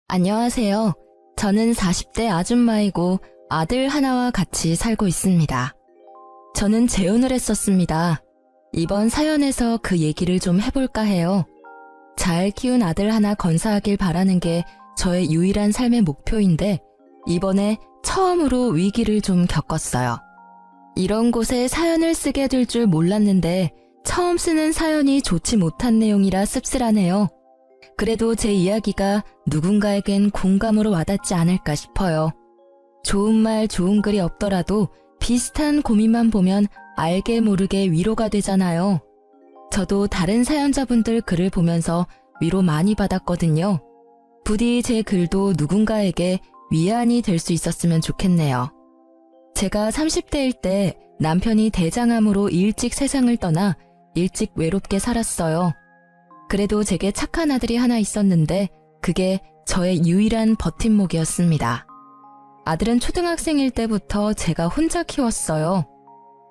안녕하세요. 저는 40대 아줌마이고 아들 하나와 같이 살고 있습니다. 저는 재혼을 했었습니다. 이번 사연에서 그 얘기를 좀 해볼까 해요. 잘 키운 아들 하나 건사하길 바라는 게 저의 유일한 삶의 목표인데 이번에 처음으로 위기를 좀 겪었어요. 이런 곳에 사연을 쓰게 될 줄 몰랐는데 처음 쓰는 사연이 좋지 못한 내용이라 씁쓸하네요. 그래도 제 이야기가 누군가에겐 공감으로 와닿지 않을까 싶어요. 좋은 말, 좋은 글이 없더라도 비슷한 고민만 보면 알게 모르게 위로가 되잖아요. 저도 다른 사연자분들 글을 보면서 위로 많이 받았거든요. 부디 제 글도 누군가에게 위안이 될 수 있었으면 좋겠네요. 제가 30대일 때 남편이 대장암으로 일찍 세상을 떠나 일찍 외롭게 살았어요. 그래도 제게 착한 아들이 하나 있었는데 그게 저의 유일한 버팀목이었습니다. 아들은 초등학생일 때부터 제가 혼자 키웠어요.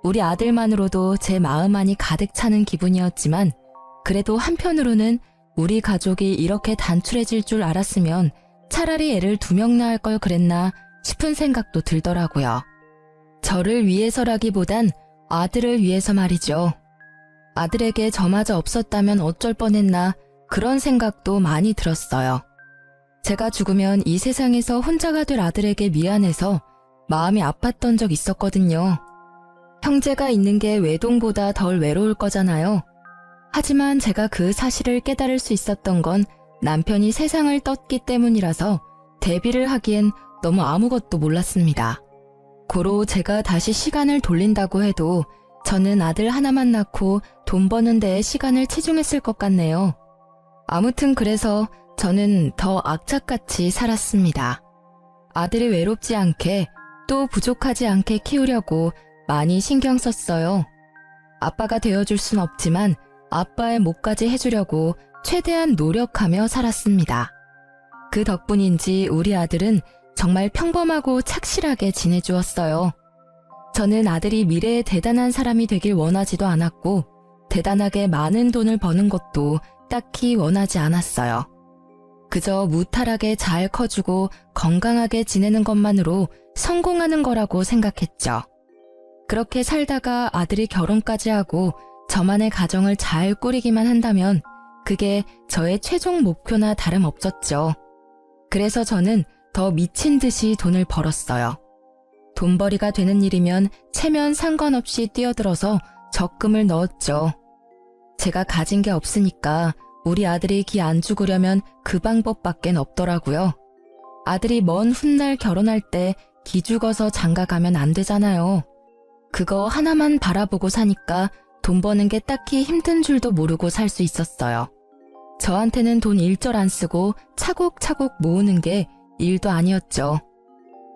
우리 아들만으로도 제 마음 안이 가득 차는 기분이었지만 그래도 한편으로는 우리 가족이 이렇게 단출해질 줄 알았으면 차라리 애를 2명 낳을 걸 그랬나 싶은 생각도 들더라고요. 저를 위해서라기보단 아들을 위해서 말이죠. 아들에게 저마저 없었다면 어쩔 뻔했나 그런 생각도 많이 들었어요. 제가 죽으면 이 세상에서 혼자가 될 아들에게 미안해서 마음이 아팠던 적 있었거든요. 형제가 있는 게 외동보다 덜 외로울 거잖아요. 하지만 제가 그 사실을 깨달을 수 있었던 건 남편이 세상을 떴기 때문이라서 대비를 하기엔 너무 아무것도 몰랐습니다. 고로 제가 다시 시간을 돌린다고 해도 저는 아들 하나만 낳고 돈 버는 데에 시간을 치중했을 것 같네요. 아무튼 그래서 저는 더 악착같이 살았습니다. 아들이 외롭지 않게 또 부족하지 않게 키우려고 많이 신경 썼어요. 아빠가 되어줄 순 없지만 아빠의 몫까지 해주려고 최대한 노력하며 살았습니다. 그 덕분인지 우리 아들은 정말 평범하고 착실하게 지내주었어요. 저는 아들이 미래에 대단한 사람이 되길 원하지도 않았고 대단하게 많은 돈을 버는 것도 딱히 원하지 않았어요. 그저 무탈하게 잘 커주고 건강하게 지내는 것만으로 성공하는 거라고 생각했죠. 그렇게 살다가 아들이 결혼까지 하고 저만의 가정을 잘 꾸리기만 한다면 그게 저의 최종 목표나 다름없었죠. 그래서 저는 더 미친 듯이 돈을 벌었어요. 돈벌이가 되는 일이면 체면 상관없이 뛰어들어서 적금을 넣었죠. 제가 가진 게 없으니까 우리 아들이 기 안 죽으려면 그 방법밖엔 없더라고요. 아들이 먼 훗날 결혼할 때 기 죽어서 장가 가면 안 되잖아요. 그거 하나만 바라보고 사니까 돈 버는 게 딱히 힘든 줄도 모르고 살 수 있었어요. 저한테는 돈 일절 안 쓰고 차곡차곡 모으는 게 일도 아니었죠.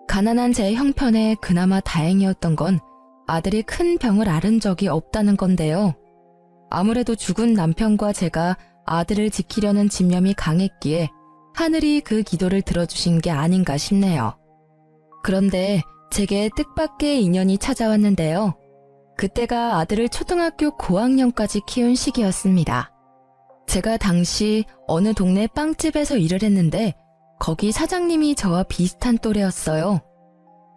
가난한 제 형편에 그나마 다행이었던 건 아들이 큰 병을 앓은 적이 없다는 건데요. 아무래도 죽은 남편과 제가 아들을 지키려는 집념이 강했기에 하늘이 그 기도를 들어주신 게 아닌가 싶네요. 그런데 제게 뜻밖의 인연이 찾아왔는데요. 그때가 아들을 초등학교 고학년까지 키운 시기였습니다. 제가 당시 어느 동네 빵집에서 일을 했는데 거기 사장님이 저와 비슷한 또래였어요.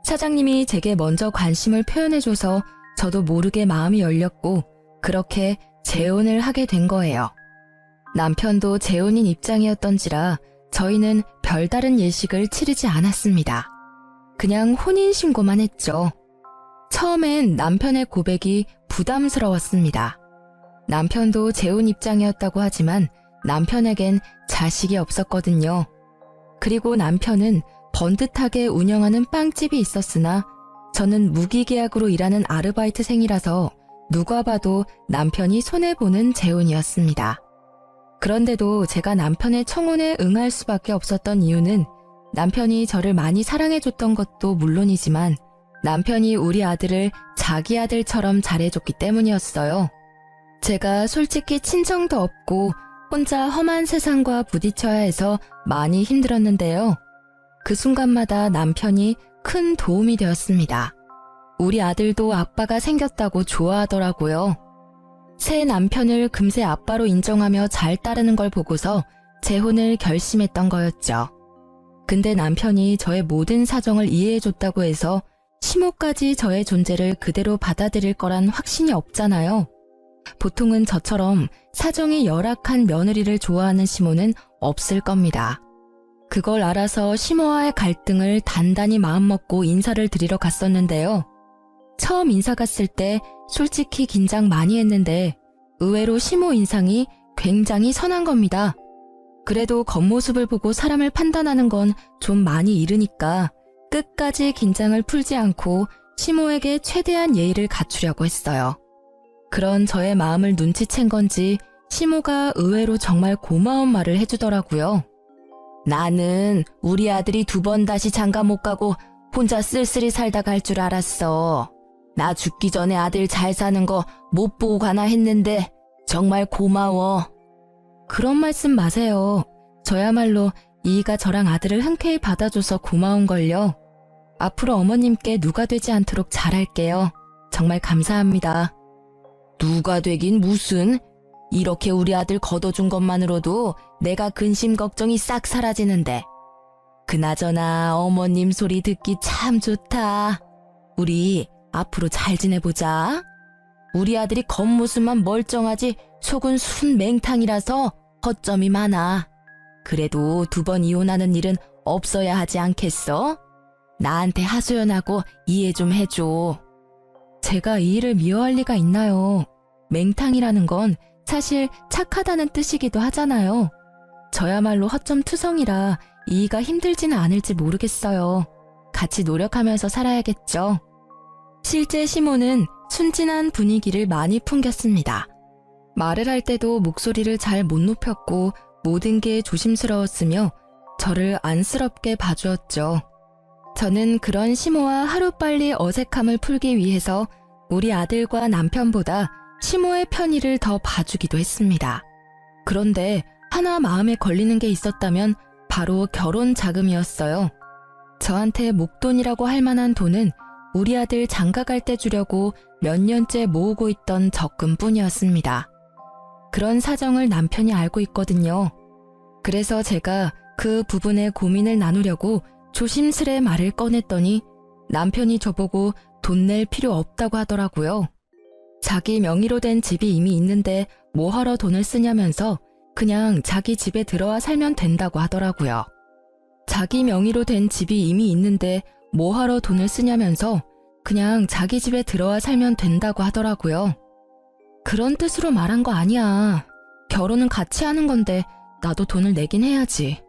사장님이 제게 먼저 관심을 표현해줘서 저도 모르게 마음이 열렸고 그렇게 재혼을 하게 된 거예요. 남편도 재혼인 입장이었던지라 저희는 별다른 예식을 치르지 않았습니다. 그냥 혼인신고만 했죠. 처음엔 남편의 고백이 부담스러웠습니다. 남편도 재혼 입장이었다고 하지만 남편에겐 자식이 없었거든요. 그리고 남편은 번듯하게 운영하는 빵집이 있었으나 저는 무기계약으로 일하는 아르바이트생이라서 누가 봐도 남편이 손해보는 재혼이었습니다. 그런데도 제가 남편의 청혼에 응할 수밖에 없었던 이유는 남편이 저를 많이 사랑해줬던 것도 물론이지만 남편이 우리 아들을 자기 아들처럼 잘해줬기 때문이었어요. 제가 솔직히 친정도 없고 혼자 험한 세상과 부딪혀야 해서 많이 힘들었는데요. 그 순간마다 남편이 큰 도움이 되었습니다. 우리 아들도 아빠가 생겼다고 좋아하더라고요. 새 남편을 금세 아빠로 인정하며 잘 따르는 걸 보고서 재혼을 결심했던 거였죠. 근데 남편이 저의 모든 사정을 이해해줬다고 해서 시모까지 저의 존재를 그대로 받아들일 거란 확신이 없잖아요. 보통은 저처럼 사정이 열악한 며느리를 좋아하는 시모는 없을 겁니다. 그걸 알아서 시모와의 갈등을 단단히 마음먹고 인사를 드리러 갔었는데요. 처음 인사 갔을 때 솔직히 긴장 많이 했는데 의외로 시모 인상이 굉장히 선한 겁니다. 그래도 겉모습을 보고 사람을 판단하는 건 좀 많이 이르니까 끝까지 긴장을 풀지 않고 시모에게 최대한 예의를 갖추려고 했어요. 그런 저의 마음을 눈치챈 건지 시모가 의외로 정말 고마운 말을 해주더라고요. 나는 우리 아들이 2번 다시 장가 못 가고 혼자 쓸쓸히 살다 갈 줄 알았어. 나 죽기 전에 아들 잘 사는 거 못 보고 가나 했는데 정말 고마워. 그런 말씀 마세요. 저야말로 이이가 저랑 아들을 흔쾌히 받아줘서 고마운걸요. 앞으로 어머님께 누가 되지 않도록 잘할게요. 정말 감사합니다. 누가 되긴 무슨. 이렇게 우리 아들 걷어준 것만으로도 내가 근심 걱정이 싹 사라지는데. 그나저나 어머님 소리 듣기 참 좋다. 우리 앞으로 잘 지내보자. 우리 아들이 겉모습만 멀쩡하지 속은 순 맹탕이라서 허점이 많아. 그래도 2번 이혼하는 일은 없어야 하지 않겠어? 나한테 하소연하고 이해 좀 해줘. 제가 이 일을 미워할 리가 있나요? 맹탕이라는 건 사실 착하다는 뜻이기도 하잖아요. 저야말로 허점투성이라 이이가 힘들지는 않을지 모르겠어요. 같이 노력하면서 살아야겠죠. 실제 시모는 순진한 분위기를 많이 풍겼습니다. 말을 할 때도 목소리를 잘 못 높였고 모든 게 조심스러웠으며 저를 안쓰럽게 봐주었죠. 저는 그런 시모와 하루빨리 어색함을 풀기 위해서 우리 아들과 남편보다 시모의 편의를 더 봐주기도 했습니다. 그런데 하나 마음에 걸리는 게 있었다면 바로 결혼 자금이었어요. 저한테 목돈이라고 할 만한 돈은 우리 아들 장가 갈 때 주려고 몇 년째 모으고 있던 적금뿐이었습니다. 그런 사정을 남편이 알고 있거든요. 그래서 제가 그 부분에 고민을 나누려고 조심스레 말을 꺼냈더니 남편이 저보고 돈 낼 필요 없다고 하더라고요. 자기 명의로 된 집이 이미 있는데 뭐하러 돈을 쓰냐면서 그냥 자기 집에 들어와 살면 된다고 하더라고요. 자기 명의로 된 집이 이미 있는데 뭐하러 돈을 쓰냐면서 그냥 자기 집에 들어와 살면 된다고 하더라고요. 그런 뜻으로 말한 거 아니야. 결혼은 같이 하는 건데 나도 돈을 내긴 해야지.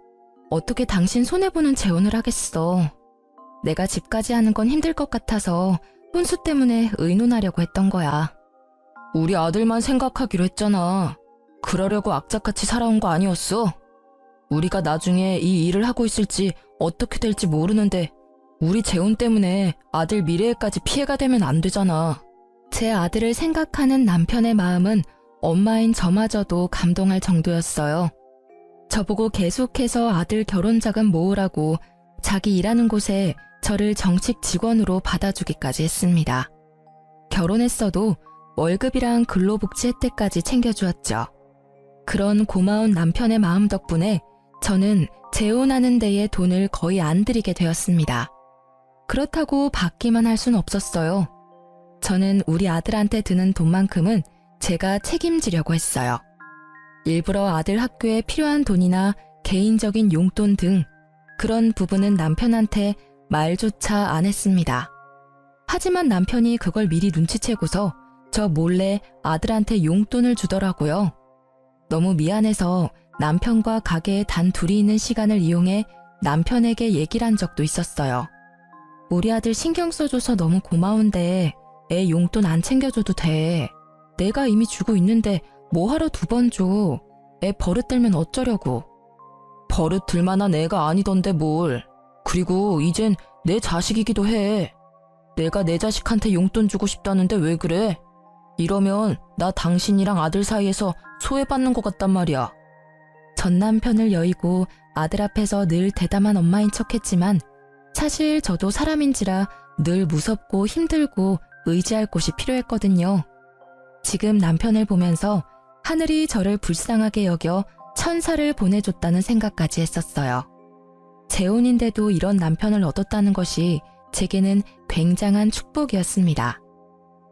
어떻게 당신 손해보는 재혼을 하겠어. 내가 집까지 하는 건 힘들 것 같아서 혼수 때문에 의논하려고 했던 거야. 우리 아들만 생각하기로 했잖아. 그러려고 악착같이 살아온 거 아니었어? 우리가 나중에 이 일을 하고 있을지 어떻게 될지 모르는데 우리 재혼 때문에 아들 미래에까지 피해가 되면 안 되잖아. 제 아들을 생각하는 남편의 마음은 엄마인 저마저도 감동할 정도였어요. 저보고 계속해서 아들 결혼 자금 모으라고 자기 일하는 곳에 저를 정식 직원으로 받아주기까지 했습니다. 결혼했어도 월급이랑 근로복지 혜택까지 챙겨주었죠. 그런 고마운 남편의 마음 덕분에 저는 재혼하는 데에 돈을 거의 안 들이게 되었습니다. 그렇다고 받기만 할 순 없었어요. 저는 우리 아들한테 드는 돈만큼은 제가 책임지려고 했어요. 일부러 아들 학교에 필요한 돈이나 개인적인 용돈 등 그런 부분은 남편한테 말조차 안 했습니다. 하지만 남편이 그걸 미리 눈치채고서 저 몰래 아들한테 용돈을 주더라고요. 너무 미안해서 남편과 가게에 단 둘이 있는 시간을 이용해 남편에게 얘기를 한 적도 있었어요. 우리 아들 신경 써줘서 너무 고마운데 애 용돈 안 챙겨줘도 돼. 내가 이미 주고 있는데 뭐하러 2번 줘. 애 버릇 들면 어쩌려고. 버릇 들 만한 애가 아니던데 뭘. 그리고 이젠 내 자식이기도 해. 내가 내 자식한테 용돈 주고 싶다는데 왜 그래? 이러면 나 당신이랑 아들 사이에서 소외받는 것 같단 말이야. 전 남편을 여의고 아들 앞에서 늘 대담한 엄마인 척했지만 사실 저도 사람인지라 늘 무섭고 힘들고 의지할 곳이 필요했거든요. 지금 남편을 보면서 하늘이 저를 불쌍하게 여겨 천사를 보내줬다는 생각까지 했었어요. 재혼인데도 이런 남편을 얻었다는 것이 제게는 굉장한 축복이었습니다.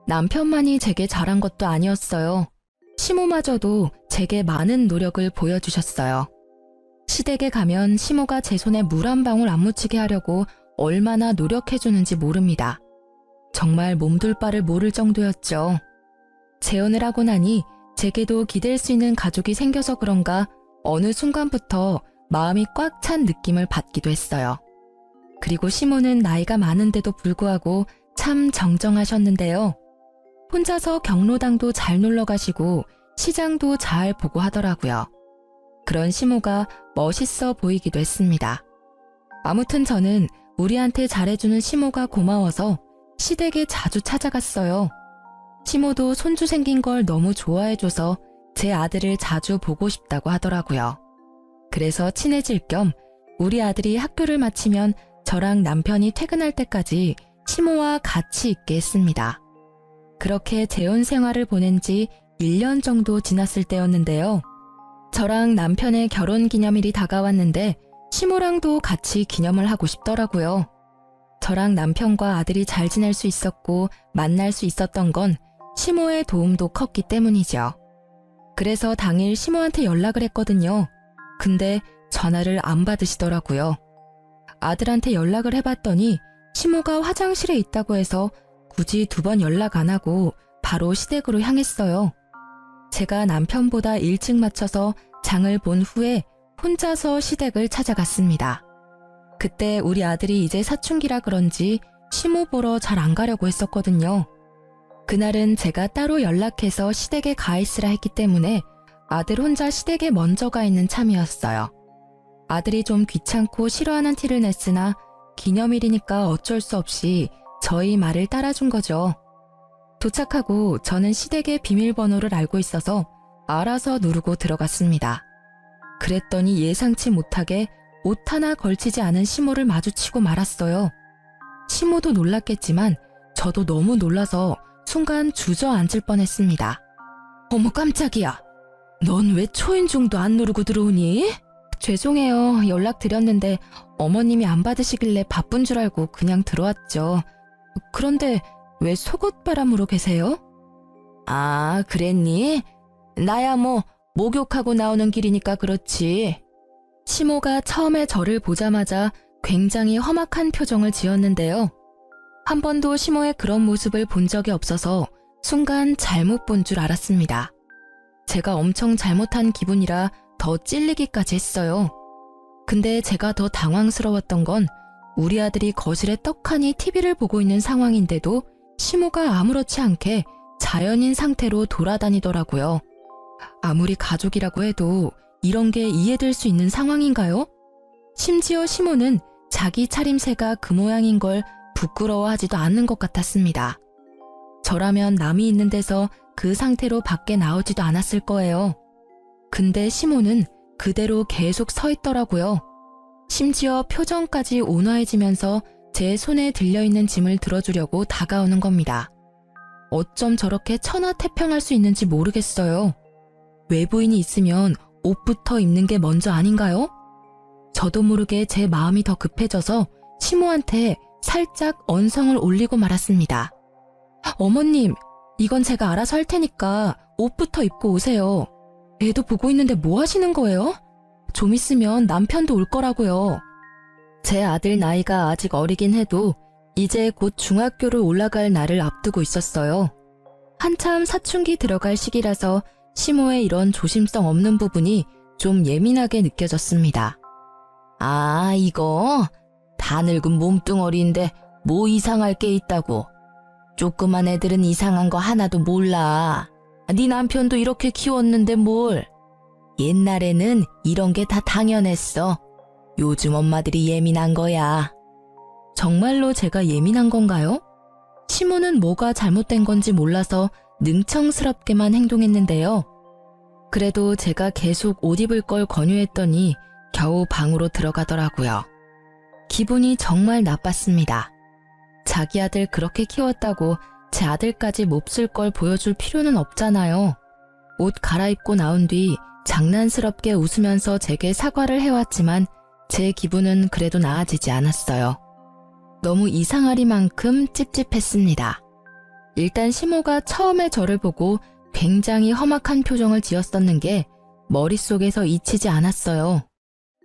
남편만이 제게 잘한 것도 아니었어요. 시모마저도 제게 많은 노력을 보여주셨어요. 시댁에 가면 시모가 제 손에 물 한 방울 안 묻히게 하려고 얼마나 노력해주는지 모릅니다. 정말 몸둘 바를 모를 정도였죠. 재혼을 하고 나니 제게도 기댈 수 있는 가족이 생겨서 그런가 어느 순간부터 마음이 꽉 찬 느낌을 받기도 했어요. 그리고 시모는 나이가 많은데도 불구하고 참 정정하셨는데요. 혼자서 경로당도 잘 놀러 가시고 시장도 잘 보고 하더라고요. 그런 시모가 멋있어 보이기도 했습니다. 아무튼 저는 우리한테 잘해주는 시모가 고마워서 시댁에 자주 찾아갔어요. 시모도 손주 생긴 걸 너무 좋아해줘서 제 아들을 자주 보고 싶다고 하더라고요. 그래서 친해질 겸 우리 아들이 학교를 마치면 저랑 남편이 퇴근할 때까지 시모와 같이 있게 했습니다. 그렇게 재혼 생활을 보낸 지 1년 정도 지났을 때였는데요. 저랑 남편의 결혼 기념일이 다가왔는데 시모랑도 같이 기념을 하고 싶더라고요. 저랑 남편과 아들이 잘 지낼 수 있었고 만날 수 있었던 건 시모의 도움도 컸기 때문이죠. 그래서 당일 시모한테 연락을 했거든요. 근데 전화를 안 받으시더라고요. 아들한테 연락을 해봤더니 시모가 화장실에 있다고 해서 굳이 2번 연락 안 하고 바로 시댁으로 향했어요. 제가 남편보다 일찍 마쳐서 장을 본 후에 혼자서 시댁을 찾아갔습니다. 그때 우리 아들이 이제 사춘기라 그런지 시모 보러 잘 안 가려고 했었거든요. 그날은 제가 따로 연락해서 시댁에 가 있으라 했기 때문에 아들 혼자 시댁에 먼저 가 있는 참이었어요. 아들이 좀 귀찮고 싫어하는 티를 냈으나 기념일이니까 어쩔 수 없이 저희 말을 따라준 거죠. 도착하고 저는 시댁의 비밀번호를 알고 있어서 알아서 누르고 들어갔습니다. 그랬더니 예상치 못하게 옷 하나 걸치지 않은 시모를 마주치고 말았어요. 시모도 놀랐겠지만 저도 너무 놀라서 순간 주저앉을 뻔했습니다. 어머 깜짝이야. 넌 왜 초인종도 안 누르고 들어오니? 죄송해요. 연락드렸는데 어머님이 안 받으시길래 바쁜 줄 알고 그냥 들어왔죠. 그런데 왜 속옷바람으로 계세요? 아, 그랬니? 나야 뭐 목욕하고 나오는 길이니까 그렇지. 시모가 처음에 저를 보자마자 굉장히 험악한 표정을 지었는데요. 한 번도 시모의 그런 모습을 본 적이 없어서 순간 잘못 본 줄 알았습니다. 제가 엄청 잘못한 기분이라 더 찔리기까지 했어요. 근데 제가 더 당황스러웠던 건 우리 아들이 거실에 떡하니 TV를 보고 있는 상황인데도 시모가 아무렇지 않게 자연인 상태로 돌아다니더라고요. 아무리 가족이라고 해도 이런 게 이해될 수 있는 상황인가요? 심지어 시모는 자기 차림새가 그 모양인 걸 부끄러워하지도 않는 것 같았습니다. 저라면 남이 있는 데서 그 상태로 밖에 나오지도 않았을 거예요. 근데 시모는 그대로 계속 서 있더라고요. 심지어 표정까지 온화해지면서 제 손에 들려있는 짐을 들어주려고 다가오는 겁니다. 어쩜 저렇게 천하태평할 수 있는지 모르겠어요. 외부인이 있으면 옷부터 입는 게 먼저 아닌가요? 저도 모르게 제 마음이 더 급해져서 시모한테 살짝 언성을 올리고 말았습니다. 어머님, 이건 제가 알아서 할 테니까 옷부터 입고 오세요. 애도 보고 있는데 뭐 하시는 거예요? 좀 있으면 남편도 올 거라고요. 제 아들 나이가 아직 어리긴 해도 이제 곧 중학교를 올라갈 날을 앞두고 있었어요. 한참 사춘기 들어갈 시기라서 시모의 이런 조심성 없는 부분이 좀 예민하게 느껴졌습니다. 아, 이거? 다 늙은 몸뚱어리인데 뭐 이상할 게 있다고. 조그만 애들은 이상한 거 하나도 몰라. 네 남편도 이렇게 키웠는데 뭘. 옛날에는 이런 게 다 당연했어. 요즘 엄마들이 예민한 거야. 정말로 제가 예민한 건가요? 시모는 뭐가 잘못된 건지 몰라서 능청스럽게만 행동했는데요. 그래도 제가 계속 옷 입을 걸 권유했더니 겨우 방으로 들어가더라고요. 기분이 정말 나빴습니다. 자기 아들 그렇게 키웠다고 제 아들까지 몹쓸 걸 보여줄 필요는 없잖아요. 옷 갈아입고 나온 뒤 장난스럽게 웃으면서 제게 사과를 해왔지만 제 기분은 그래도 나아지지 않았어요. 너무 이상하리만큼 찝찝했습니다. 일단 시모가 처음에 저를 보고 굉장히 험악한 표정을 지었었는 게 머릿속에서 잊히지 않았어요.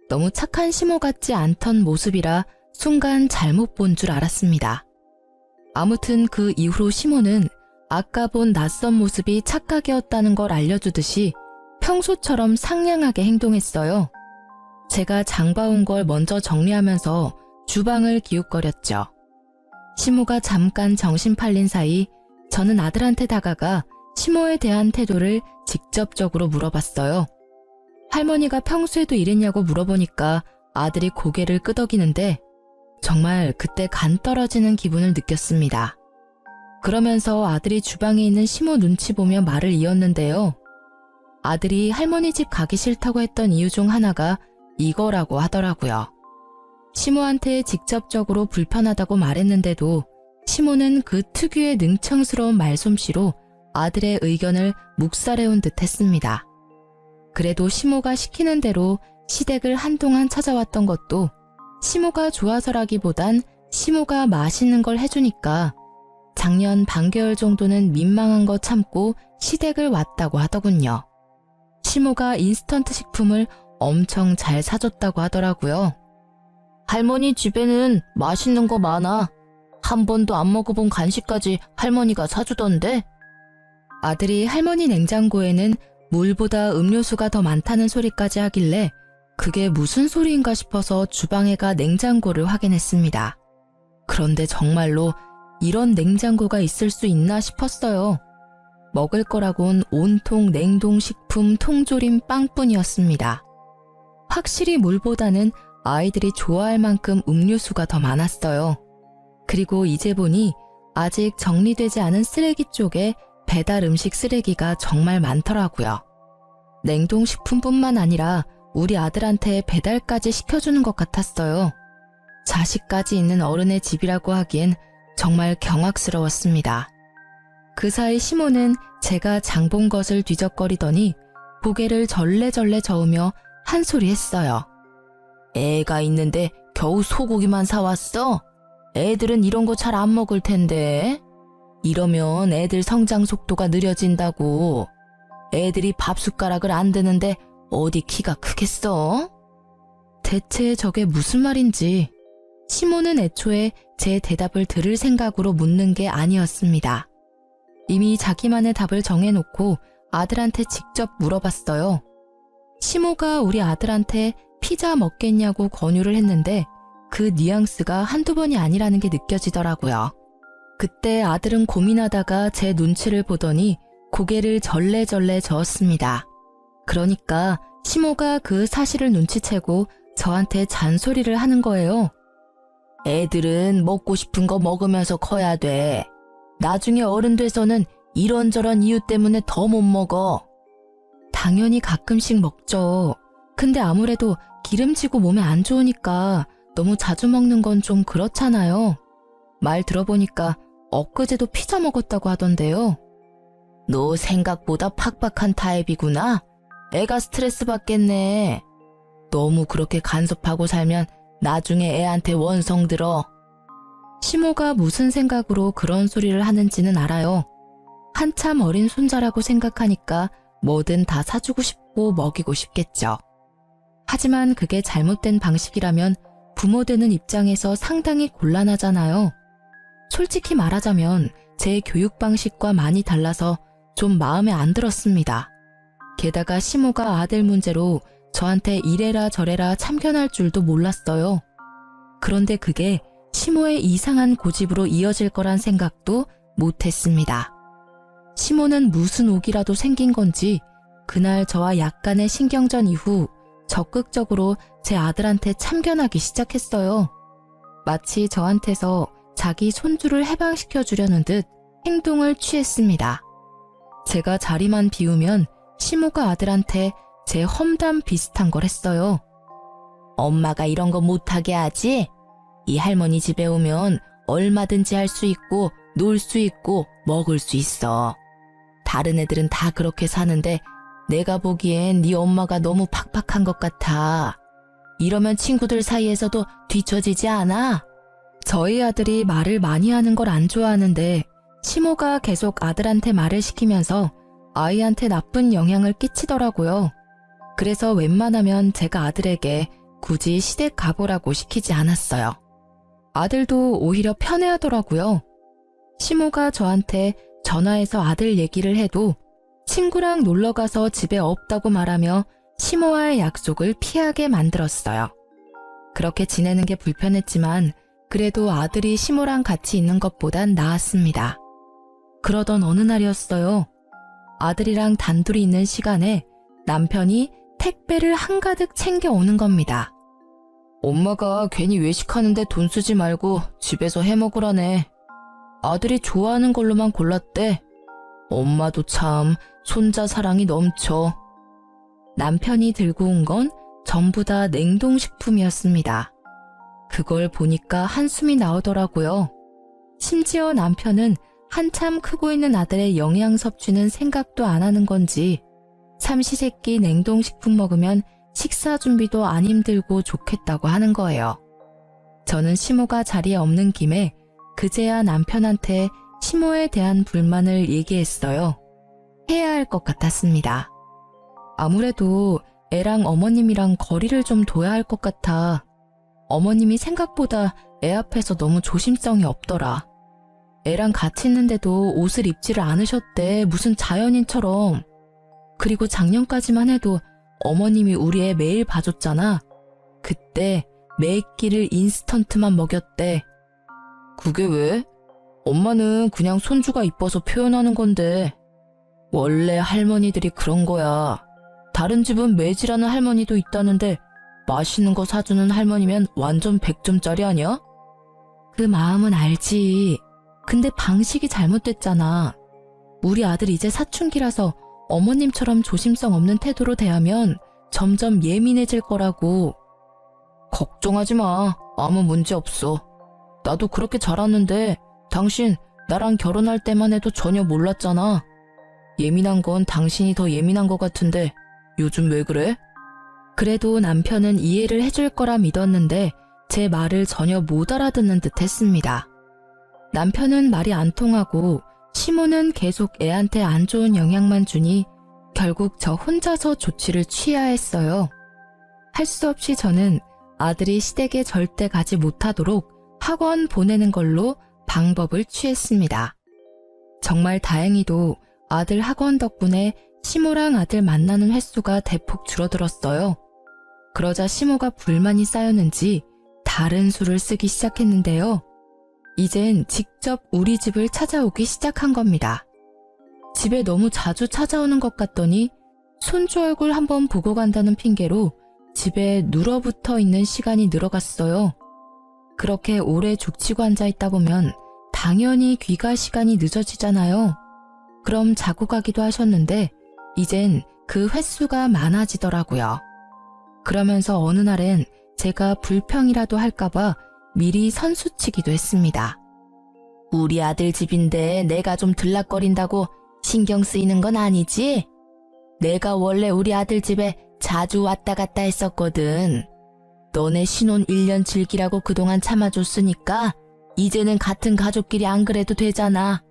너무 착한 시모 같지 않던 모습이라 순간 잘못 본 줄 알았습니다. 아무튼 그 이후로 시모는 아까 본 낯선 모습이 착각이었다는 걸 알려주듯이 평소처럼 상냥하게 행동했어요. 제가 장봐온 걸 먼저 정리하면서 주방을 기웃거렸죠. 시모가 잠깐 정신 팔린 사이 저는 아들한테 다가가 시모에 대한 태도를 직접적으로 물어봤어요. 할머니가 평소에도 이랬냐고 물어보니까 아들이 고개를 끄덕이는데 정말 그때 간 떨어지는 기분을 느꼈습니다. 그러면서 아들이 주방에 있는 시모 눈치 보며 말을 이었는데요. 아들이 할머니 집 가기 싫다고 했던 이유 중 하나가 이거라고 하더라고요. 시모한테 직접적으로 불편하다고 말했는데도 시모는 그 특유의 능청스러운 말솜씨로 아들의 의견을 묵살해온 듯 했습니다. 그래도 시모가 시키는 대로 시댁을 한동안 찾아왔던 것도 시모가 좋아서라기보단 시모가 맛있는 걸 해주니까 작년 반개월 정도는 민망한 거 참고 시댁을 왔다고 하더군요. 시모가 인스턴트 식품을 엄청 잘 사줬다고 하더라고요. 할머니 집에는 맛있는 거 많아. 한 번도 안 먹어본 간식까지 할머니가 사주던데? 아들이 할머니 냉장고에는 물보다 음료수가 더 많다는 소리까지 하길래 그게 무슨 소리인가 싶어서 주방에 가 냉장고를 확인했습니다. 그런데 정말로 이런 냉장고가 있을 수 있나 싶었어요. 먹을 거라곤 온통 냉동식품 통조림 빵뿐이었습니다. 확실히 물보다는 아이들이 좋아할 만큼 음료수가 더 많았어요. 그리고 이제 보니 아직 정리되지 않은 쓰레기 쪽에 배달 음식 쓰레기가 정말 많더라고요. 냉동식품뿐만 아니라 우리 아들한테 배달까지 시켜주는 것 같았어요. 자식까지 있는 어른의 집이라고 하기엔 정말 경악스러웠습니다. 그 사이 시모는 제가 장 본 것을 뒤적거리더니 고개를 절레절레 저으며 한 소리 했어요. 애가 있는데 겨우 소고기만 사왔어? 애들은 이런 거 잘 안 먹을 텐데. 이러면 애들 성장 속도가 느려진다고. 애들이 밥 숟가락을 안 드는데 어디 키가 크겠어? 대체 저게 무슨 말인지 시모는 애초에 제 대답을 들을 생각으로 묻는 게 아니었습니다. 이미 자기만의 답을 정해놓고 아들한테 직접 물어봤어요. 시모가 우리 아들한테 피자 먹겠냐고 권유를 했는데 그 뉘앙스가 한두 번이 아니라는 게 느껴지더라고요. 그때 아들은 고민하다가 제 눈치를 보더니 고개를 절레절레 저었습니다. 그러니까 시모가 그 사실을 눈치채고 저한테 잔소리를 하는 거예요. 애들은 먹고 싶은 거 먹으면서 커야 돼. 나중에 어른 돼서는 이런저런 이유 때문에 더 못 먹어. 당연히 가끔씩 먹죠. 근데 아무래도 기름지고 몸에 안 좋으니까 너무 자주 먹는 건 좀 그렇잖아요. 말 들어보니까 엊그제도 피자 먹었다고 하던데요. 너 생각보다 팍팍한 타입이구나. 애가 스트레스 받겠네. 너무 그렇게 간섭하고 살면 나중에 애한테 원성 들어. 시모가 무슨 생각으로 그런 소리를 하는지는 알아요. 한참 어린 손자라고 생각하니까 뭐든 다 사주고 싶고 먹이고 싶겠죠. 하지만 그게 잘못된 방식이라면 부모 되는 입장에서 상당히 곤란하잖아요. 솔직히 말하자면 제 교육 방식과 많이 달라서 좀 마음에 안 들었습니다. 게다가 시모가 아들 문제로 저한테 이래라 저래라 참견할 줄도 몰랐어요. 그런데 그게 시모의 이상한 고집으로 이어질 거란 생각도 못했습니다. 시모는 무슨 옥이라도 생긴 건지 그날 저와 약간의 신경전 이후 적극적으로 제 아들한테 참견하기 시작했어요. 마치 저한테서 자기 손주를 해방시켜 주려는 듯 행동을 취했습니다. 제가 자리만 비우면 시모가 아들한테 제 험담 비슷한 걸 했어요. 엄마가 이런 거 못하게 하지? 이 할머니 집에 오면 얼마든지 할 수 있고 놀 수 있고 먹을 수 있어. 다른 애들은 다 그렇게 사는데 내가 보기엔 네 엄마가 너무 팍팍한 것 같아. 이러면 친구들 사이에서도 뒤처지지 않아? 저희 아들이 말을 많이 하는 걸 안 좋아하는데 시모가 계속 아들한테 말을 시키면서 아이한테 나쁜 영향을 끼치더라고요. 그래서 웬만하면 제가 아들에게 굳이 시댁 가보라고 시키지 않았어요. 아들도 오히려 편해하더라고요. 시모가 저한테 전화해서 아들 얘기를 해도 친구랑 놀러가서 집에 없다고 말하며 시모와의 약속을 피하게 만들었어요. 그렇게 지내는 게 불편했지만 그래도 아들이 시모랑 같이 있는 것보단 나았습니다. 그러던 어느 날이었어요. 아들이랑 단둘이 있는 시간에 남편이 택배를 한가득 챙겨오는 겁니다. 엄마가 괜히 외식하는데 돈 쓰지 말고 집에서 해먹으라네. 아들이 좋아하는 걸로만 골랐대. 엄마도 참 손자 사랑이 넘쳐. 남편이 들고 온 건 전부 다 냉동식품이었습니다. 그걸 보니까 한숨이 나오더라고요. 심지어 남편은 한참 크고 있는 아들의 영양 섭취는 생각도 안 하는 건지 삼시세끼 냉동식품 먹으면 식사 준비도 안 힘들고 좋겠다고 하는 거예요. 저는 시모가 자리에 없는 김에 그제야 남편한테 시모에 대한 불만을 얘기했어요. 해야 할 것 같았습니다. 아무래도 애랑 어머님이랑 거리를 좀 둬야 할 것 같아. 어머님이 생각보다 애 앞에서 너무 조심성이 없더라. 애랑 같이 있는데도 옷을 입지를 않으셨대. 무슨 자연인처럼. 그리고 작년까지만 해도 어머님이 우리 애 매일 봐줬잖아. 그때 매 끼를 인스턴트만 먹였대. 그게 왜? 엄마는 그냥 손주가 이뻐서 표현하는 건데. 원래 할머니들이 그런 거야. 다른 집은 매질하는 할머니도 있다는데 맛있는 거 사주는 할머니면 완전 100점짜리 아니야? 그 마음은 알지. 근데 방식이 잘못됐잖아. 우리 아들 이제 사춘기라서 어머님처럼 조심성 없는 태도로 대하면 점점 예민해질 거라고. 걱정하지 마. 아무 문제 없어. 나도 그렇게 자랐는데 당신 나랑 결혼할 때만 해도 전혀 몰랐잖아. 예민한 건 당신이 더 예민한 것 같은데 요즘 왜 그래? 그래도 남편은 이해를 해줄 거라 믿었는데 제 말을 전혀 못 알아듣는 듯 했습니다. 남편은 말이 안 통하고 시모는 계속 애한테 안 좋은 영향만 주니 결국 저 혼자서 조치를 취해야 했어요. 할 수 없이 저는 아들이 시댁에 절대 가지 못하도록 학원 보내는 걸로 방법을 취했습니다. 정말 다행히도 아들 학원 덕분에 시모랑 아들 만나는 횟수가 대폭 줄어들었어요. 그러자 시모가 불만이 쌓였는지 다른 수를 쓰기 시작했는데요. 이젠 직접 우리 집을 찾아오기 시작한 겁니다. 집에 너무 자주 찾아오는 것 같더니 손주 얼굴 한번 보고 간다는 핑계로 집에 눌어붙어 있는 시간이 늘어갔어요. 그렇게 오래 죽치고 앉아있다 보면 당연히 귀가 시간이 늦어지잖아요. 그럼 자고 가기도 하셨는데 이젠 그 횟수가 많아지더라고요. 그러면서 어느 날엔 제가 불평이라도 할까봐 미리 선수치기도 했습니다. 우리 아들 집인데 내가 좀 들락거린다고 신경 쓰이는 건 아니지? 내가 원래 우리 아들 집에 자주 왔다 갔다 했었거든. 너네 신혼 1년 즐기라고 그동안 참아줬으니까 이제는 같은 가족끼리 안 그래도 되잖아.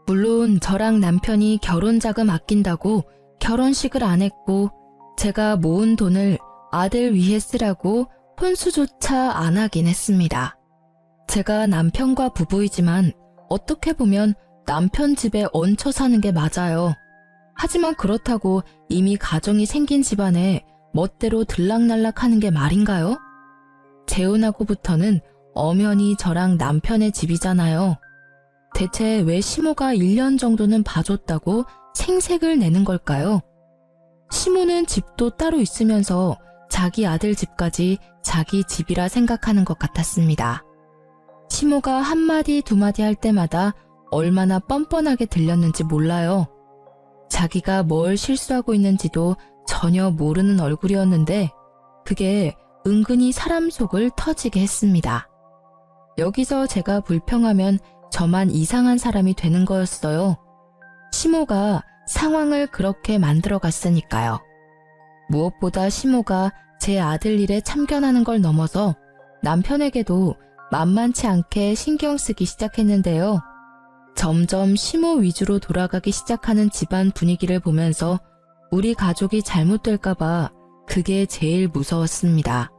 물론 저랑 남편이 결혼 자금 아낀다고 결혼식을 안 했고 제가 모은 돈을 아들 위해 쓰라고 혼수조차 안 하긴 했습니다. 제가 남편과 부부이지만 어떻게 보면 남편 집에 얹혀 사는 게 맞아요. 하지만 그렇다고 이미 가정이 생긴 집안에 멋대로 들락날락 하는 게 말인가요? 재혼하고부터는 엄연히 저랑 남편의 집이잖아요. 대체 왜 시모가 1년 정도는 봐줬다고 생색을 내는 걸까요? 시모는 집도 따로 있으면서 자기 아들 집까지 자기 집이라 생각하는 것 같았습니다. 시모가 한마디 두마디 할 때마다 얼마나 뻔뻔하게 들렸는지 몰라요. 자기가 뭘 실수하고 있는지도 전혀 모르는 얼굴이었는데 그게 은근히 사람 속을 터지게 했습니다. 여기서 제가 불평하면 저만 이상한 사람이 되는 거였어요. 시모가 상황을 그렇게 만들어 갔으니까요. 무엇보다 시모가 제 아들 일에 참견하는 걸 넘어서 남편에게도 만만치 않게 신경 쓰기 시작했는데요. 점점 시모 위주로 돌아가기 시작하는 집안 분위기를 보면서 우리 가족이 잘못될까봐 그게 제일 무서웠습니다.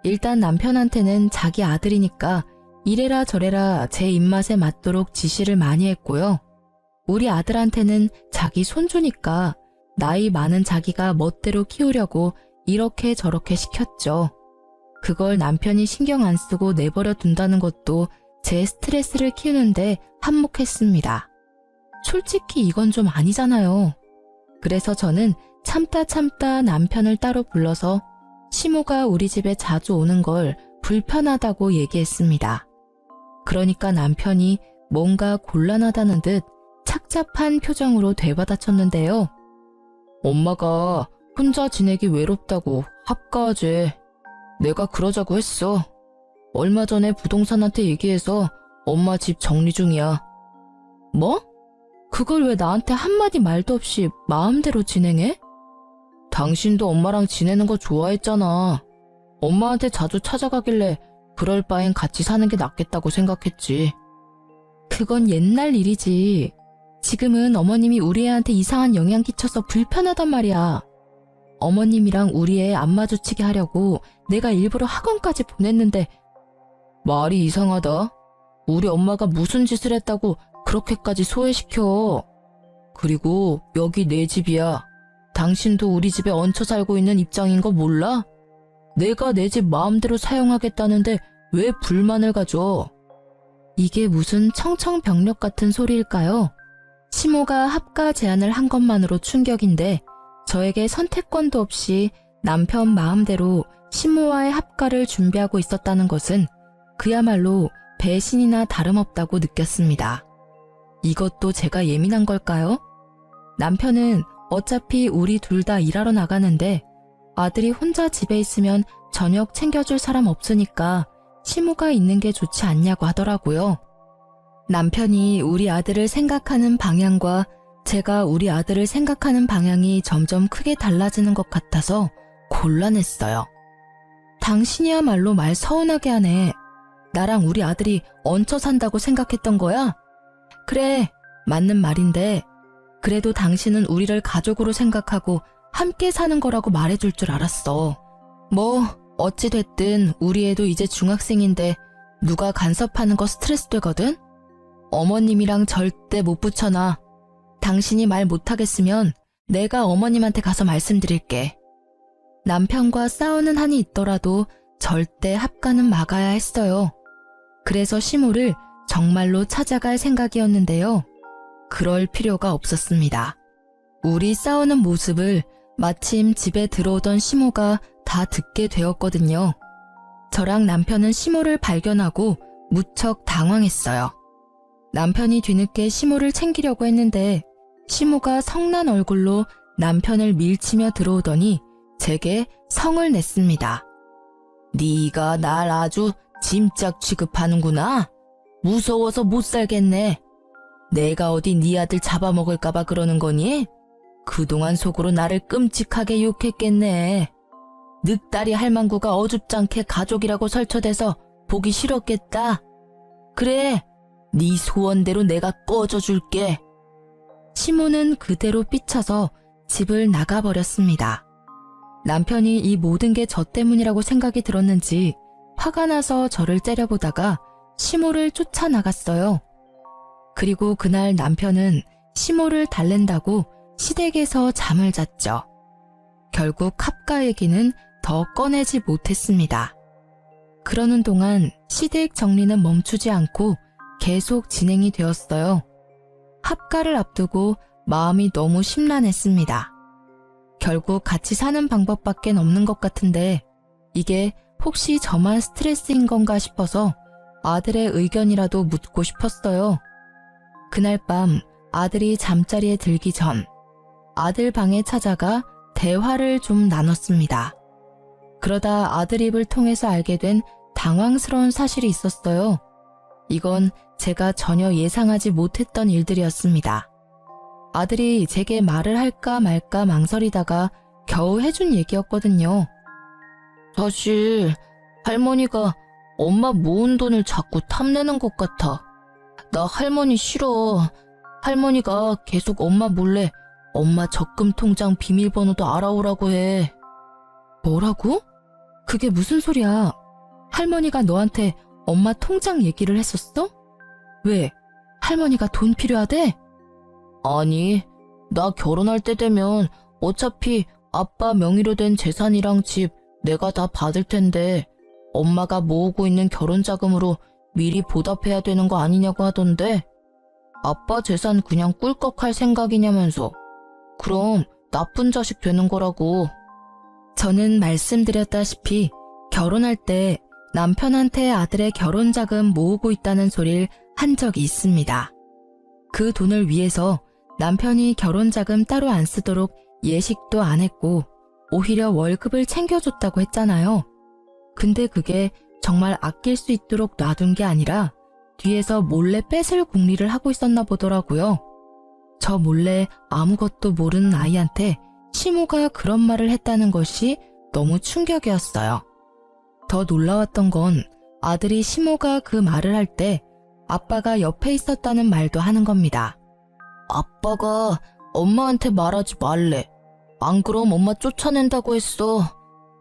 일단 남편한테는 자기 아들이니까 이래라 저래라 제 입맛에 맞도록 지시를 많이 했고요. 우리 아들한테는 자기 손주니까 나이 많은 자기가 멋대로 키우려고 이렇게 저렇게 시켰죠. 그걸 남편이 신경 안 쓰고 내버려 둔다는 것도 제 스트레스를 키우는데 한몫했습니다. 솔직히 이건 좀 아니잖아요. 그래서 저는 참다 남편을 따로 불러서 시모가 우리 집에 자주 오는 걸 불편하다고 얘기했습니다. 그러니까 남편이 뭔가 곤란하다는 듯 착잡한 표정으로 되받아쳤는데요. 엄마가 혼자 지내기 외롭다고 합가하지. 내가 그러자고 했어. 얼마 전에 부동산한테 얘기해서 엄마 집 정리 중이야. 뭐? 그걸 왜 나한테 한마디 말도 없이 마음대로 진행해? 당신도 엄마랑 지내는 거 좋아했잖아. 엄마한테 자주 찾아가길래 그럴 바엔 같이 사는 게 낫겠다고 생각했지. 그건 옛날 일이지. 지금은 어머님이 우리 애한테 이상한 영향 끼쳐서 불편하단 말이야. 어머님이랑 우리 애 안 마주치게 하려고 내가 일부러 학원까지 보냈는데 말이 이상하다. 우리 엄마가 무슨 짓을 했다고 그렇게까지 소외시켜. 그리고 여기 내 집이야. 당신도 우리 집에 얹혀 살고 있는 입장인 거 몰라? 내가 내 집 마음대로 사용하겠다는데 왜 불만을 가져? 이게 무슨 청청병력 같은 소리일까요? 시모가 합가 제안을 한 것만으로 충격인데 저에게 선택권도 없이 남편 마음대로 시모와의 합가를 준비하고 있었다는 것은 그야말로 배신이나 다름없다고 느꼈습니다. 이것도 제가 예민한 걸까요? 남편은 어차피 우리 둘 다 일하러 나가는데 아들이 혼자 집에 있으면 저녁 챙겨줄 사람 없으니까 시모가 있는 게 좋지 않냐고 하더라고요. 남편이 우리 아들을 생각하는 방향과 제가 우리 아들을 생각하는 방향이 점점 크게 달라지는 것 같아서 곤란했어요. 당신이야말로 말 서운하게 하네. 나랑 우리 아들이 얹혀 산다고 생각했던 거야? 그래, 맞는 말인데 그래도 당신은 우리를 가족으로 생각하고 함께 사는 거라고 말해줄 줄 알았어. 뭐 어찌됐든 우리 애도 이제 중학생인데 누가 간섭하는 거 스트레스 되거든? 어머님이랑 절대 못 붙여놔. 당신이 말 못하겠으면 내가 어머님한테 가서 말씀드릴게. 남편과 싸우는 한이 있더라도 절대 합가는 막아야 했어요. 그래서 시모를 정말로 찾아갈 생각이었는데요. 그럴 필요가 없었습니다. 우리 싸우는 모습을 마침 집에 들어오던 시모가 다 듣게 되었거든요. 저랑 남편은 시모를 발견하고 무척 당황했어요. 남편이 뒤늦게 시모를 챙기려고 했는데 시모가 성난 얼굴로 남편을 밀치며 들어오더니 제게 성을 냈습니다. 네가 날 아주 짐짝 취급하는구나. 무서워서 못 살겠네. 내가 어디 네 아들 잡아먹을까봐 그러는 거니? 그동안 속으로 나를 끔찍하게 욕했겠네. 늑다리 할망구가 어줍잖게 가족이라고 설쳐대서 보기 싫었겠다. 그래, 네 소원대로 내가 꺼져줄게. 시모는 그대로 삐쳐서 집을 나가버렸습니다. 남편이 이 모든 게 저 때문이라고 생각이 들었는지 화가 나서 저를 째려보다가 시모를 쫓아나갔어요. 그리고 그날 남편은 시모를 달랜다고 시댁에서 잠을 잤죠. 결국 합가 얘기는 더 꺼내지 못했습니다. 그러는 동안 시댁 정리는 멈추지 않고 계속 진행이 되었어요. 합가를 앞두고 마음이 너무 심란했습니다. 결국 같이 사는 방법밖엔 없는 것 같은데 이게 혹시 저만 스트레스인 건가 싶어서 아들의 의견이라도 묻고 싶었어요. 그날 밤 아들이 잠자리에 들기 전 아들 방에 찾아가 대화를 좀 나눴습니다. 그러다 아들 입을 통해서 알게 된 당황스러운 사실이 있었어요. 이건 제가 전혀 예상하지 못했던 일들이었습니다. 아들이 제게 말을 할까 말까 망설이다가 겨우 해준 얘기였거든요. 사실 할머니가 엄마 모은 돈을 자꾸 탐내는 것 같아. 나 할머니 싫어. 할머니가 계속 엄마 몰래 엄마 적금 통장 비밀번호도 알아오라고 해. 뭐라고? 그게 무슨 소리야? 할머니가 너한테 엄마 통장 얘기를 했었어? 왜? 할머니가 돈 필요하대? 아니, 나 결혼할 때 되면 어차피 아빠 명의로 된 재산이랑 집 내가 다 받을 텐데 엄마가 모으고 있는 결혼 자금으로 미리 보답해야 되는 거 아니냐고 하던데 아빠 재산 그냥 꿀꺽 할 생각이냐면서. 그럼 나쁜 자식 되는 거라고. 저는 말씀드렸다시피 결혼할 때 남편한테 아들의 결혼 자금 모으고 있다는 소리를 한 적이 있습니다. 그 돈을 위해서 남편이 결혼 자금 따로 안 쓰도록 예식도 안 했고 오히려 월급을 챙겨줬다고 했잖아요. 근데 그게 정말 아낄 수 있도록 놔둔 게 아니라 뒤에서 몰래 뺏을 궁리를 하고 있었나 보더라고요. 저 몰래 아무것도 모르는 아이한테 시모가 그런 말을 했다는 것이 너무 충격이었어요. 더 놀라웠던 건 아들이 시모가 그 말을 할 때 아빠가 옆에 있었다는 말도 하는 겁니다. 아빠가 엄마한테 말하지 말래. 안 그럼 엄마 쫓아낸다고 했어.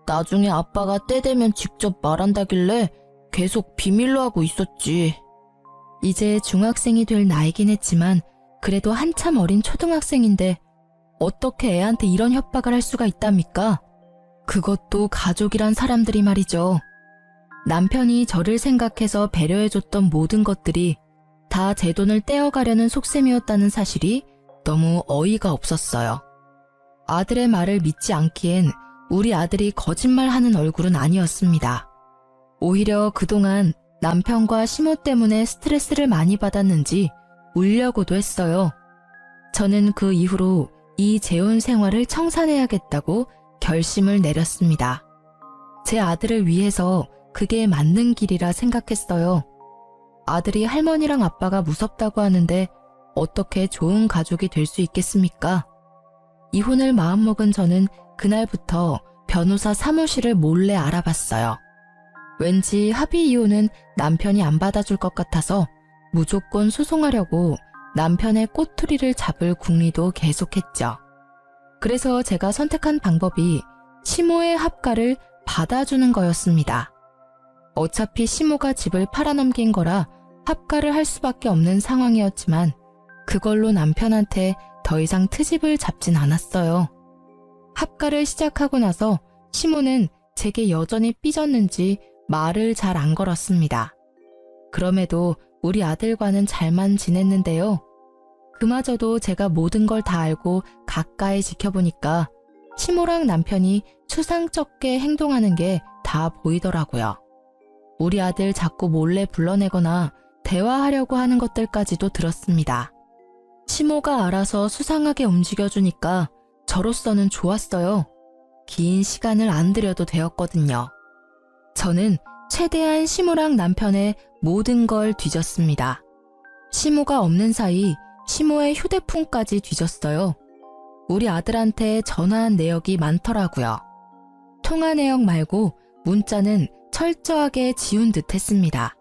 나중에 아빠가 때 되면 직접 말한다길래 계속 비밀로 하고 있었지. 이제 중학생이 될 나이긴 했지만 그래도 한참 어린 초등학생인데 어떻게 애한테 이런 협박을 할 수가 있답니까? 그것도 가족이란 사람들이 말이죠. 남편이 저를 생각해서 배려해줬던 모든 것들이 다 제 돈을 떼어가려는 속셈이었다는 사실이 너무 어이가 없었어요. 아들의 말을 믿지 않기엔 우리 아들이 거짓말하는 얼굴은 아니었습니다. 오히려 그동안 남편과 시모 때문에 스트레스를 많이 받았는지 울려고도 했어요. 저는 그 이후로 이 재혼 생활을 청산해야겠다고 결심을 내렸습니다. 제 아들을 위해서 그게 맞는 길이라 생각했어요. 아들이 할머니랑 아빠가 무섭다고 하는데 어떻게 좋은 가족이 될 수 있겠습니까? 이혼을 마음먹은 저는 그날부터 변호사 사무실을 몰래 알아봤어요. 왠지 합의 이혼은 남편이 안 받아줄 것 같아서 무조건 소송하려고 남편의 꼬투리를 잡을 궁리도 계속했죠. 그래서 제가 선택한 방법이 시모의 합가를 받아주는 거였습니다. 어차피 시모가 집을 팔아넘긴 거라 합가를 할 수밖에 없는 상황이었지만 그걸로 남편한테 더 이상 트집을 잡진 않았어요. 합가를 시작하고 나서 시모는 제게 여전히 삐졌는지 말을 잘 안 걸었습니다. 그럼에도 우리 아들과는 잘만 지냈는데요. 그마저도 제가 모든 걸 다 알고 가까이 지켜보니까 시모랑 남편이 추상쩍게 행동하는 게 다 보이더라고요. 우리 아들 자꾸 몰래 불러내거나 대화하려고 하는 것들까지도 들었습니다. 시모가 알아서 수상하게 움직여주니까 저로서는 좋았어요. 긴 시간을 안 들여도 되었거든요. 저는 최대한 시모랑 남편의 모든 걸 뒤졌습니다. 시모가 없는 사이 시모의 휴대폰까지 뒤졌어요. 우리 아들한테 전화한 내역이 많더라고요. 통화 내역 말고 문자는 철저하게 지운 듯 했습니다.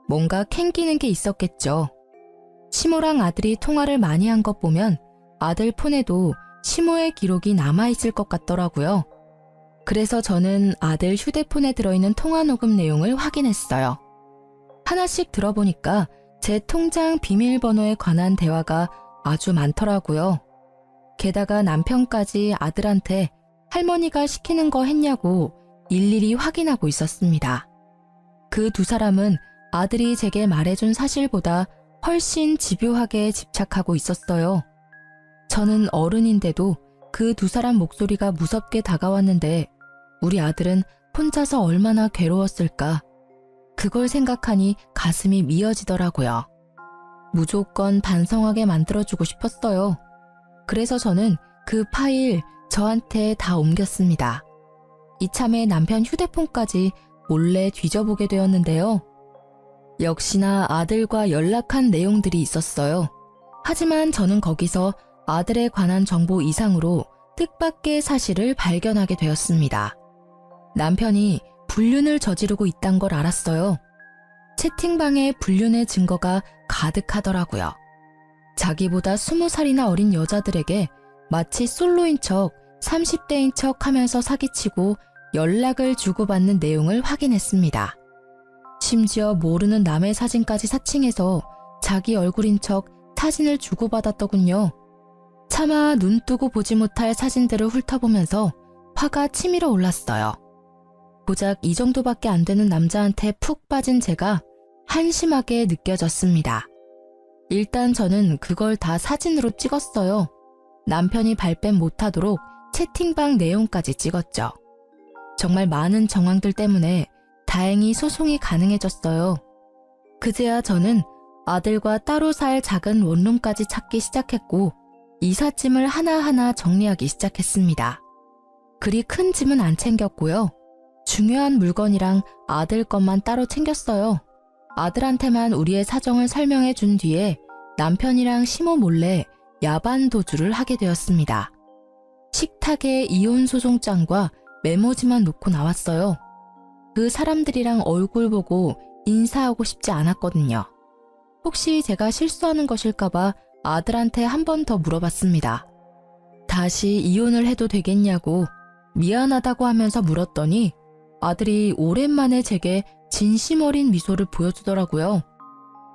뭔가 캥기는 게 있었겠죠. 시모랑 아들이 통화를 많이 한 것 보면 아들 폰에도 시모의 기록이 남아있을 것 같더라고요. 그래서 저는 아들 휴대폰에 들어있는 통화 녹음 내용을 확인했어요. 하나씩 들어보니까 제 통장 비밀번호에 관한 대화가 아주 많더라고요. 게다가 남편까지 아들한테 할머니가 시키는 거 했냐고 일일이 확인하고 있었습니다. 그 두 사람은 아들이 제게 말해준 사실보다 훨씬 집요하게 집착하고 있었어요. 저는 어른인데도 그 두 사람 목소리가 무섭게 다가왔는데 우리 아들은 혼자서 얼마나 괴로웠을까. 그걸 생각하니 가슴이 미어지더라고요. 무조건 반성하게 만들어주고 싶었어요. 그래서 저는 그 파일 저한테 다 옮겼습니다. 이참에 남편 휴대폰까지 몰래 뒤져보게 되었는데요. 역시나 아들과 연락한 내용들이 있었어요. 하지만 저는 거기서 아들에 관한 정보 이상으로 뜻밖의 사실을 발견하게 되었습니다. 남편이 불륜을 저지르고 있단 걸 알았어요. 채팅방에 불륜의 증거가 가득하더라고요. 자기보다 20살이나 어린 여자들에게 마치 솔로인 척 30대인 척 하면서 사기치고 연락을 주고받는 내용을 확인했습니다. 심지어 모르는 남의 사진까지 사칭해서 자기 얼굴인 척 사진을 주고받았더군요. 차마 눈 뜨고 보지 못할 사진들을 훑어보면서 화가 치밀어 올랐어요. 고작 이 정도밖에 안 되는 남자한테 푹 빠진 제가 한심하게 느껴졌습니다. 일단 저는 그걸 다 사진으로 찍었어요. 남편이 발뺌 못하도록 채팅방 내용까지 찍었죠. 정말 많은 정황들 때문에 다행히 소송이 가능해졌어요. 그제야 저는 아들과 따로 살 작은 원룸까지 찾기 시작했고 이삿짐을 하나하나 정리하기 시작했습니다. 그리 큰 짐은 안 챙겼고요. 중요한 물건이랑 아들 것만 따로 챙겼어요. 아들한테만 우리의 사정을 설명해 준 뒤에 남편이랑 시모 몰래 야반 도주를 하게 되었습니다. 식탁에 이혼 소송장과 메모지만 놓고 나왔어요. 그 사람들이랑 얼굴 보고 인사하고 싶지 않았거든요. 혹시 제가 실수하는 것일까봐 아들한테 한 번 더 물어봤습니다. 다시 이혼을 해도 되겠냐고 미안하다고 하면서 물었더니 아들이 오랜만에 제게 진심 어린 미소를 보여주더라고요.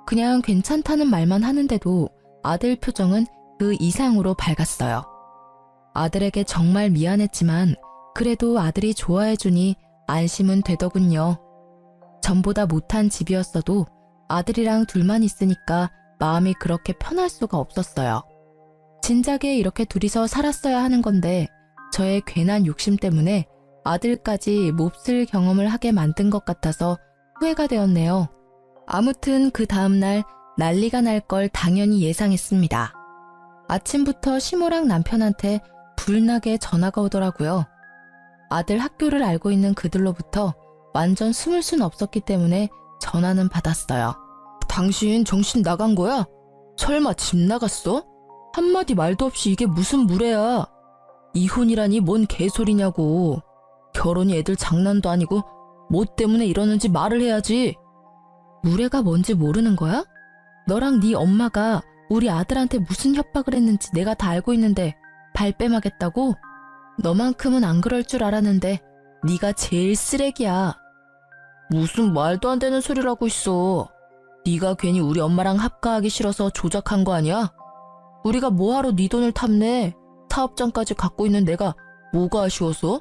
그냥 괜찮다는 말만 하는데도 아들 표정은 그 이상으로 밝았어요. 아들에게 정말 미안했지만 그래도 아들이 좋아해주니 안심은 되더군요. 전보다 못한 집이었어도 아들이랑 둘만 있으니까 마음이 그렇게 편할 수가 없었어요. 진작에 이렇게 둘이서 살았어야 하는 건데 저의 괜한 욕심 때문에 아들까지 몹쓸 경험을 하게 만든 것 같아서 후회가 되었네요. 아무튼 그 다음날 난리가 날 걸 당연히 예상했습니다. 아침부터 시모랑 남편한테 불나게 전화가 오더라고요. 아들 학교를 알고 있는 그들로부터 완전 숨을 순 없었기 때문에 전화는 받았어요. 당신 정신 나간 거야? 설마 집 나갔어? 한마디 말도 없이 이게 무슨 무례야. 이혼이라니 뭔 개소리냐고. 결혼이 애들 장난도 아니고 뭐 때문에 이러는지 말을 해야지. 무례가 뭔지 모르는 거야? 너랑 네 엄마가 우리 아들한테 무슨 협박을 했는지 내가 다 알고 있는데 발뺌하겠다고? 너만큼은 안 그럴 줄 알았는데 네가 제일 쓰레기야. 무슨 말도 안 되는 소리를 하고 있어. 네가 괜히 우리 엄마랑 합가하기 싫어서 조작한 거 아니야? 우리가 뭐하러 네 돈을 탐내? 사업장까지 갖고 있는 내가 뭐가 아쉬워서?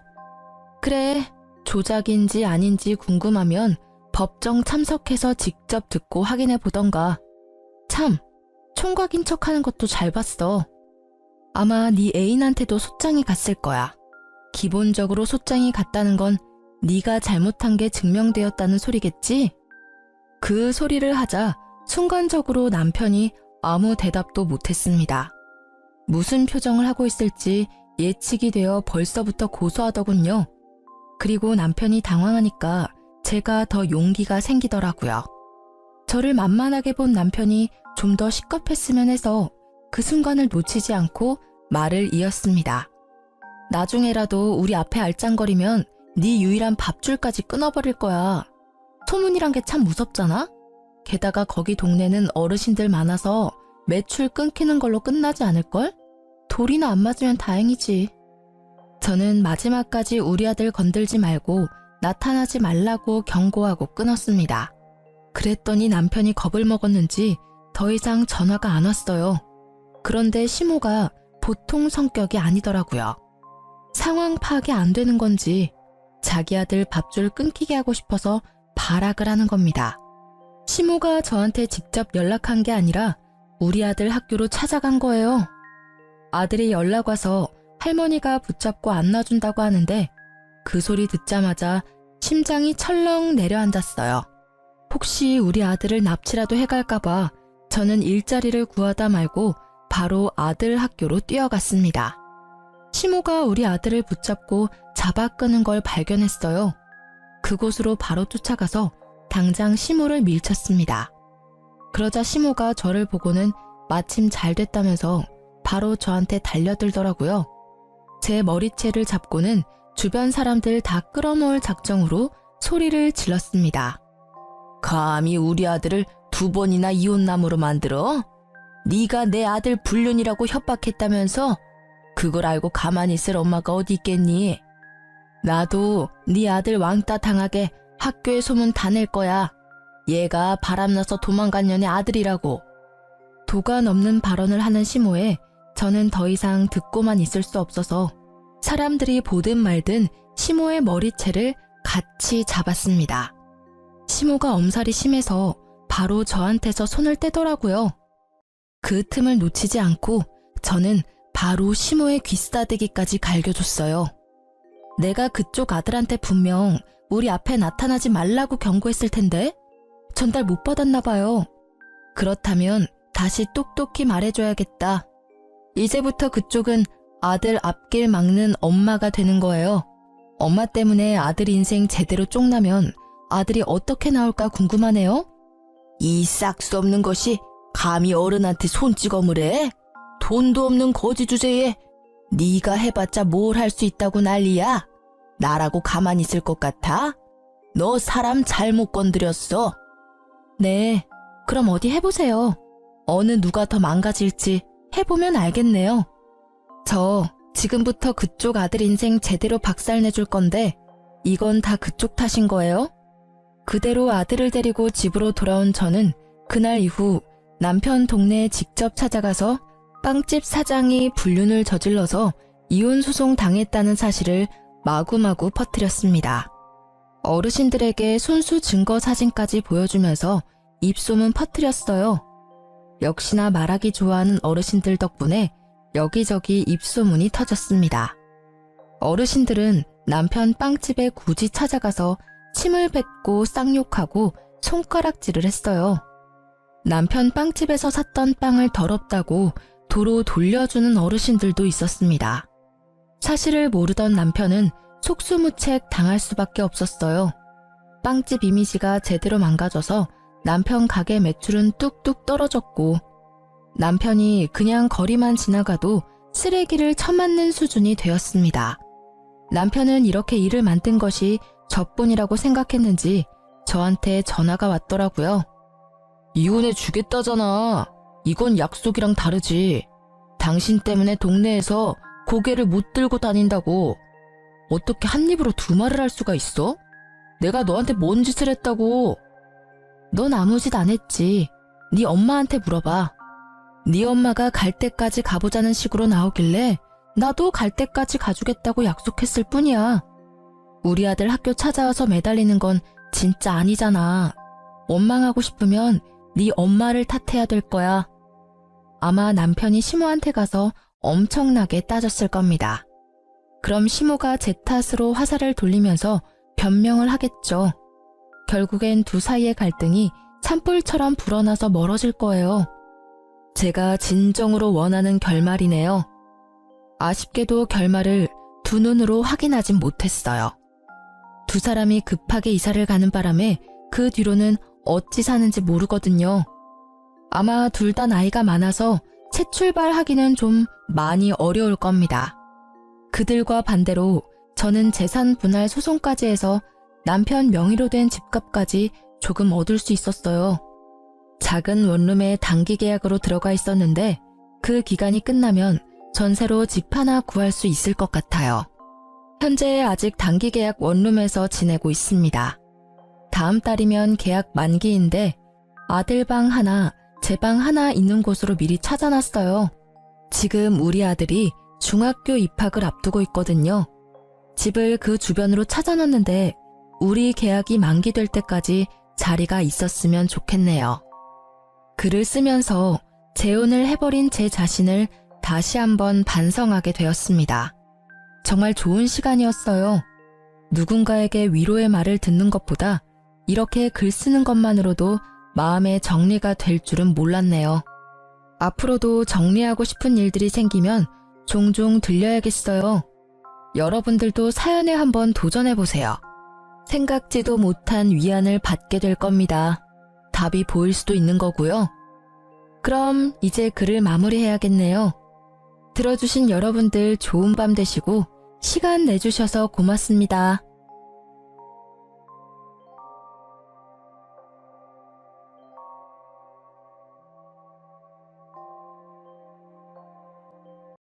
그래, 조작인지 아닌지 궁금하면 법정 참석해서 직접 듣고 확인해 보던가. 참, 총각인 척하는 것도 잘 봤어. 아마 네 애인한테도 소장이 갔을 거야. 기본적으로 소장이 갔다는 건 네가 잘못한 게 증명되었다는 소리겠지? 그 소리를 하자 순간적으로 남편이 아무 대답도 못했습니다. 무슨 표정을 하고 있을지 예측이 되어 벌써부터 고소하더군요. 그리고 남편이 당황하니까 제가 더 용기가 생기더라고요. 저를 만만하게 본 남편이 좀 더 시겁했으면 해서 그 순간을 놓치지 않고 말을 이었습니다. 나중에라도 우리 앞에 알짱거리면 네 유일한 밥줄까지 끊어버릴 거야. 소문이란 게 참 무섭잖아? 게다가 거기 동네는 어르신들 많아서 매출 끊기는 걸로 끝나지 않을걸? 돌이나 안 맞으면 다행이지. 저는 마지막까지 우리 아들 건들지 말고 나타나지 말라고 경고하고 끊었습니다. 그랬더니 남편이 겁을 먹었는지 더 이상 전화가 안 왔어요. 그런데 시모가 보통 성격이 아니더라고요. 상황 파악이 안 되는 건지 자기 아들 밥줄 끊기게 하고 싶어서 발악을 하는 겁니다. 시모가 저한테 직접 연락한 게 아니라 우리 아들 학교로 찾아간 거예요. 아들이 연락 와서 할머니가 붙잡고 안 놔준다고 하는데 그 소리 듣자마자 심장이 철렁 내려앉았어요. 혹시 우리 아들을 납치라도 해갈까봐 저는 일자리를 구하다 말고 바로 아들 학교로 뛰어갔습니다. 시모가 우리 아들을 붙잡고 잡아 끄는 걸 발견했어요. 그곳으로 바로 쫓아가서 당장 시모를 밀쳤습니다. 그러자 시모가 저를 보고는 마침 잘 됐다면서 바로 저한테 달려들더라고요. 제 머리채를 잡고는 주변 사람들 다 끌어모을 작정으로 소리를 질렀습니다. 감히 우리 아들을 2번이나 이혼남으로 만들어? 네가 내 아들 불륜이라고 협박했다면서? 그걸 알고 가만히 있을 엄마가 어디 있겠니? 나도 네 아들 왕따 당하게 학교에 소문 다 낼 거야. 얘가 바람나서 도망간 년의 아들이라고. 도가 넘는 발언을 하는 시모에 저는 더 이상 듣고만 있을 수 없어서 사람들이 보든 말든 시모의 머리채를 같이 잡았습니다. 시모가 엄살이 심해서 바로 저한테서 손을 떼더라고요. 그 틈을 놓치지 않고 저는 바로 시모의 귀싸대기까지 갈겨줬어요. 내가 그쪽 아들한테 분명 우리 앞에 나타나지 말라고 경고했을 텐데 전달 못 받았나 봐요. 그렇다면 다시 똑똑히 말해줘야겠다. 이제부터 그쪽은 아들 앞길 막는 엄마가 되는 거예요. 엄마 때문에 아들 인생 제대로 쪽나면 아들이 어떻게 나올까 궁금하네요. 이 싹수 없는 것이 감히 어른한테 손찌검을 해? 돈도 없는 거지 주제에 네가 해봤자 뭘 할 수 있다고 난리야. 나라고 가만히 있을 것 같아? 너 사람 잘못 건드렸어. 네, 그럼 어디 해보세요. 어느 누가 더 망가질지 해보면 알겠네요. 저 지금부터 그쪽 아들 인생 제대로 박살내줄 건데 이건 다 그쪽 탓인 거예요? 그대로 아들을 데리고 집으로 돌아온 저는 그날 이후 남편 동네에 직접 찾아가서 빵집 사장이 불륜을 저질러서 이혼 소송 당했다는 사실을 마구마구 퍼뜨렸습니다. 어르신들에게 손수 증거 사진까지 보여주면서 입소문 퍼뜨렸어요. 역시나 말하기 좋아하는 어르신들 덕분에 여기저기 입소문이 터졌습니다. 어르신들은 남편 빵집에 굳이 찾아가서 침을 뱉고 쌍욕하고 손가락질을 했어요. 남편 빵집에서 샀던 빵을 더럽다고 도로 돌려주는 어르신들도 있었습니다. 사실을 모르던 남편은 속수무책 당할 수밖에 없었어요. 빵집 이미지가 제대로 망가져서 남편 가게 매출은 뚝뚝 떨어졌고 남편이 그냥 거리만 지나가도 쓰레기를 처맞는 수준이 되었습니다. 남편은 이렇게 일을 만든 것이 저뿐이라고 생각했는지 저한테 전화가 왔더라고요. 이혼해 주겠다잖아. 이건 약속이랑 다르지. 당신 때문에 동네에서 고개를 못 들고 다닌다고. 어떻게 한 입으로 2말을 할 수가 있어? 내가 너한테 뭔 짓을 했다고. 넌 아무 짓 안 했지. 네 엄마한테 물어봐. 네 엄마가 갈 때까지 가보자는 식으로 나오길래 나도 갈 때까지 가주겠다고 약속했을 뿐이야. 우리 아들 학교 찾아와서 매달리는 건 진짜 아니잖아. 원망하고 싶으면 네 엄마를 탓해야 될 거야. 아마 남편이 시모한테 가서 엄청나게 따졌을 겁니다. 그럼 시모가 제 탓으로 화살을 돌리면서 변명을 하겠죠. 결국엔 두 사이의 갈등이 산불처럼 불어나서 멀어질 거예요. 제가 진정으로 원하는 결말이네요. 아쉽게도 결말을 두 눈으로 확인하진 못했어요. 두 사람이 급하게 이사를 가는 바람에 그 뒤로는 어찌 사는지 모르거든요. 아마 둘 다 나이가 많아서 새 출발하기는 좀 많이 어려울 겁니다. 그들과 반대로 저는 재산 분할 소송까지 해서 남편 명의로 된 집값까지 조금 얻을 수 있었어요. 작은 원룸에 단기 계약으로 들어가 있었는데 그 기간이 끝나면 전세로 집 하나 구할 수 있을 것 같아요. 현재 아직 단기 계약 원룸에서 지내고 있습니다. 다음 달이면 계약 만기인데 아들 방 하나, 제 방 하나 있는 곳으로 미리 찾아놨어요. 지금 우리 아들이 중학교 입학을 앞두고 있거든요. 집을 그 주변으로 찾아놨는데 우리 계약이 만기될 때까지 자리가 있었으면 좋겠네요. 글을 쓰면서 재혼을 해버린 제 자신을 다시 한번 반성하게 되었습니다. 정말 좋은 시간이었어요. 누군가에게 위로의 말을 듣는 것보다 이렇게 글 쓰는 것만으로도 마음의 정리가 될 줄은 몰랐네요. 앞으로도 정리하고 싶은 일들이 생기면 종종 들려야겠어요. 여러분들도 사연에 한번 도전해보세요. 생각지도 못한 위안을 받게 될 겁니다. 답이 보일 수도 있는 거고요. 그럼 이제 글을 마무리해야겠네요. 들어주신 여러분들 좋은 밤 되시고 시간 내주셔서 고맙습니다.